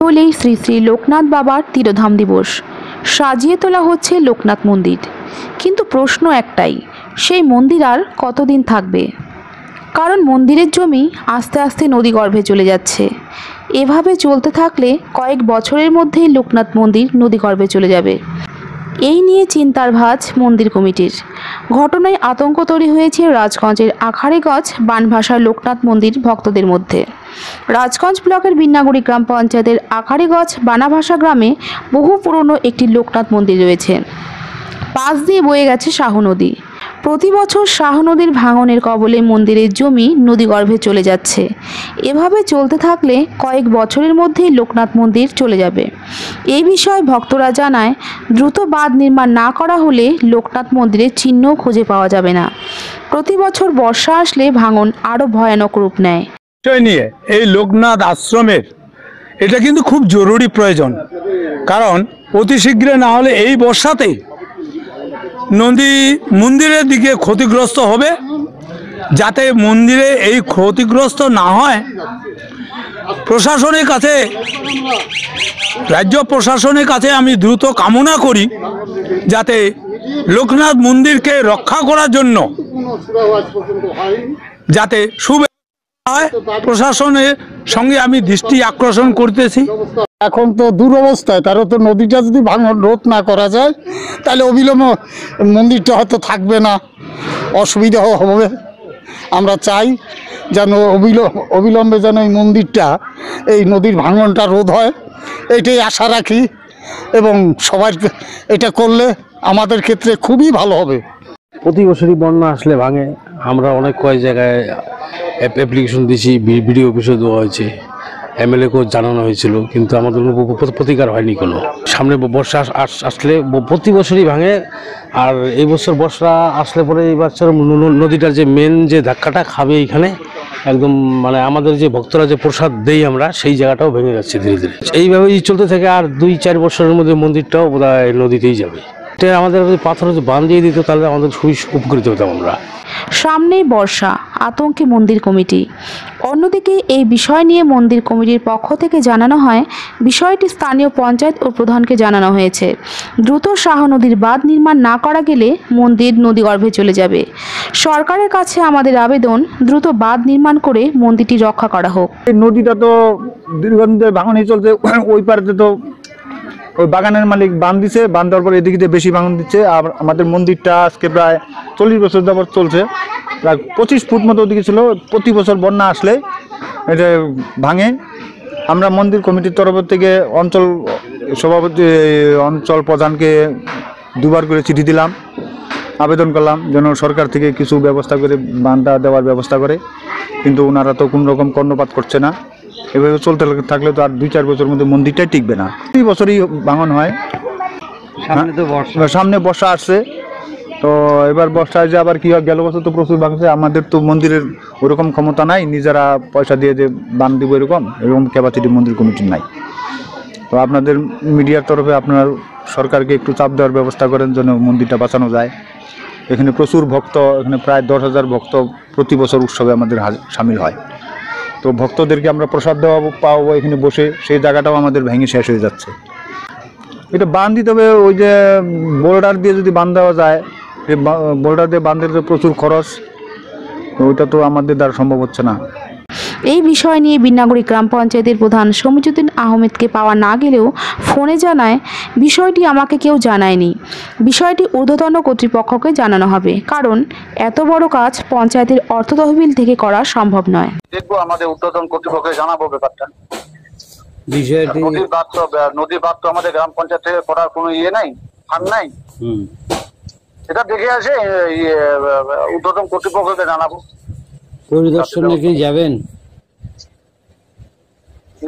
হলেই শ্রী শ্রী লোকনাথ বাবার তিরোধাম দিবস সাজিয়ে তোলা হচ্ছে লোকনাথ মন্দির। কিন্তু প্রশ্ন একটাই, সেই মন্দির আর কতদিন থাকবে? কারণ মন্দিরের জমি আস্তে আস্তে নদীগর্ভে চলে যাচ্ছে। এভাবে চলতে থাকলে কয়েক বছরের মধ্যেই লোকনাথ মন্দির নদীগর্ভে চলে যাবে। এই নিয়ে চিন্তার ভাঁজ মন্দির কমিটির। ঘটনায় আতঙ্ক তৈরি হয়েছে রাজগঞ্জের আখাড়িগঞ্জ বানভাষা লোকনাথ মন্দির ভক্তদের মধ্যে। রাজগঞ্জ ব্লকের বিন্নাগুড়ি গ্রাম পঞ্চায়েতের আখাড়িগঞ্জ বানাভাষা গ্রামে বহু পুরনো একটি লোকনাথ মন্দির রয়েছে। পাশ দিয়ে বয়ে গেছে শাহ নদী। প্রতি বছর শাহ নদীর ভাঙনের কবলে মন্দিরের জমি নদীগর্ভে চলে যাচ্ছে। এভাবে চলতে থাকলে কয়েক বছরের মধ্যেই লোকনাথ মন্দির চলে যাবে। এই বিষয়ে ভক্তরা জানায়, দ্রুত বাঁধ নির্মাণ না করা হলে লোকনাথ মন্দিরের চিহ্ন খুঁজে পাওয়া যাবে না। প্রতি বছর বর্ষা আসলে ভাঙন আরও ভয়ানক রূপ নেয়। নিয়ে এই লোকনাথ আশ্রমের এটা কিন্তু খুব জরুরি প্রয়োজন, কারণ অতি শীঘ্র না হলে এই বর্ষাতে নদী মন্দিরের দিকে ক্ষতিগ্রস্ত হবে। যাতে মন্দিরে এই ক্ষতিগ্রস্ত না হয়, প্রশাসনের কাছে, রাজ্য প্রশাসনের কাছে আমি দ্রুত কামনা করি যাতে লোকনাথ মন্দিরকে রক্ষা করার জন্য যাতে হয়, প্রশাসনের সঙ্গে আমি দৃষ্টি আকর্ষণ করতেছি। এখন তো দুরবস্থায়, তারও তো নদীটা যদি ভাঙন রোধ না করা যায় তাহলে অবিলম্বে মন্দিরটা হয়তো থাকবে না, অসুবিধা হবে। আমরা চাই যেন অবিলম্বে যেন এই মন্দিরটা, এই নদীর ভাঙনটা রোধ হয়, এইটাই আশা রাখি। এবং সবার এটা করলে আমাদের ক্ষেত্রে খুবই ভালো হবে। প্রতি বছরই বন্যা আসলে ভাঙে। আমরা অনেক কয়েক জায়গায় অ্যাপ্লিকেশন দিয়েছি, বিডিও অফিসে দেওয়া হয়েছে, এমএলএকেও জানানো হয়েছিল, কিন্তু আমাদের প্রতিকার হয়নি কোনো। সামনে বর্ষা আসলে প্রতি বছরই ভাঙে। আর এই বছর বর্ষা আসলে পরে এই বছর নদীটার যে মেন যে ধাক্কাটা খাবে এইখানে একদম, মানে আমাদের যে ভক্তরা যে প্রসাদ দেই আমরা, সেই জায়গাটাও ভেঙে যাচ্ছে ধীরে ধীরে। এইভাবেই চলতে থাকে আর 2-4 বছরের মধ্যে মন্দিরটাও বোধহয় নদীতেই যাবে। এটা আমাদের পাথর যদি বাঁধ দিয়ে দিত তাহলে আমাদের খুবই উপকৃত হতাম আমরা। সামনেই বর্ষা, আতঙ্কে মন্দির কমিটি। অন্যদিকে এই বিষয় নিয়ে মন্দির কমিটির পক্ষ থেকে জানানো হয়, বিষয়টি স্থানীয় পঞ্চায়েত ও প্রধানকে জানানো হয়েছে। দ্রুত শাহ নদীর বাঁধ নির্মাণ না করা গেলে মন্দির নদীগর্ভে চলে যাবে। সরকারের কাছে আমাদের আবেদন, দ্রুত বাঁধ নির্মাণ করে মন্দিরটি রক্ষা করা হোক। এই নদীটা তো দীর্ঘদিন ধরে ভাঙনই চলছে। ওই পাড়েতে তো ওই বাগানের মালিক বাঁধ দিছে, বাঁধ দেওয়ার পরে এদিকে বেশি ভাঙন দিচ্ছে। আর আমাদের মন্দিরটা আজকে প্রায় 40 বছর যাবত চলছে, প্রায় 25 ফুট মতো ওদিকে ছিল। প্রতি বছর বন্যা আসলে এটা ভাঙে। আমরা মন্দির কমিটির তরফ থেকে অঞ্চল সভাপতি, অঞ্চল প্রধানকে 2 বার করে চিঠি দিলাম, আবেদন করলাম যেন সরকার থেকে কিছু ব্যবস্থা করে বাঁধটা দেওয়ার ব্যবস্থা করে, কিন্তু ওনারা তো কোনো রকম কর্ণপাত করছে না। এভাবে চলতে থাকলে তো আর 2-4 বছরের মধ্যে মন্দিরটাই টিকবে না। এই বছরই ভাঙন হয়। সামনে বর্ষা আসছে, তো এবার বর্ষায় যে আবার কি হয়, গেল বছর তো প্রচুর ভাঙছে। আমাদের তো মন্দিরের ওরকম ক্ষমতা নাই, নিজেরা পয়সা দিয়ে যে বাঁধ দিব এরকম ক্যাপাসিটি মন্দির কমিটির নাই। তো আপনাদের মিডিয়ার তরফে আপনার সরকারকে একটু চাপ দেওয়ার ব্যবস্থা করেন যেন মন্দিরটা বাঁচানো যায়। এখানে প্রচুর ভক্ত, এখানে প্রায় 10,000 ভক্ত প্রতি বছর উৎসবে আমাদের সামিল হয়। তো ভক্তদেরকে আমরা প্রসাদ দেওয়া পাবো এখানে বসে, সেই জায়গাটাও আমাদের ভেঙে শেষ হয়ে যাচ্ছে। এটা বাঁধ দিতে হবে, ওই যে বোল্ডার দিয়ে যদি বাঁধ দেওয়া যায়, বোল্ডার দিয়ে বাঁধতে প্রচুর খরচ, ওইটা তো আমাদের দ্বারা সম্ভব হচ্ছে না। এই বিষয় নিয়ে বিন্নাগুড়ি গ্রাম পঞ্চায়েতের প্রধান সমীজুদ্দিন আহমেদকে পাওয়া না গেলেও ফোনে জানায়, বিষয়টি আমাকে কেউ জানায়নি, বিষয়টি ঊর্ধ্বতন কর্তৃপক্ষকে জানানো হবে, কারণ এত বড় কাজ পঞ্চায়েতের অর্থ তহবিল থেকে করা সম্ভব নয়। দেখবো আমাদের ঊর্ধ্বতন কর্তৃপক্ষকে জানাবো ব্যাপারটা। বিষয়টি নদীর বাঁধ তো আমাদের গ্রাম পঞ্চায়েত থেকে করার কোনো ইয়ে নাই, ফান্ড নাই। এটা দেখে আসে ঊর্ধ্বতন কর্তৃপক্ষকে জানাবো। পরিদর্শনে কি যাবেন?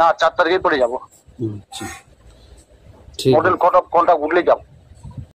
না, 4 তারিখে পরে যাবো। মডেল কোড অফ কন্ডাক্ট উঠলেই যাবো।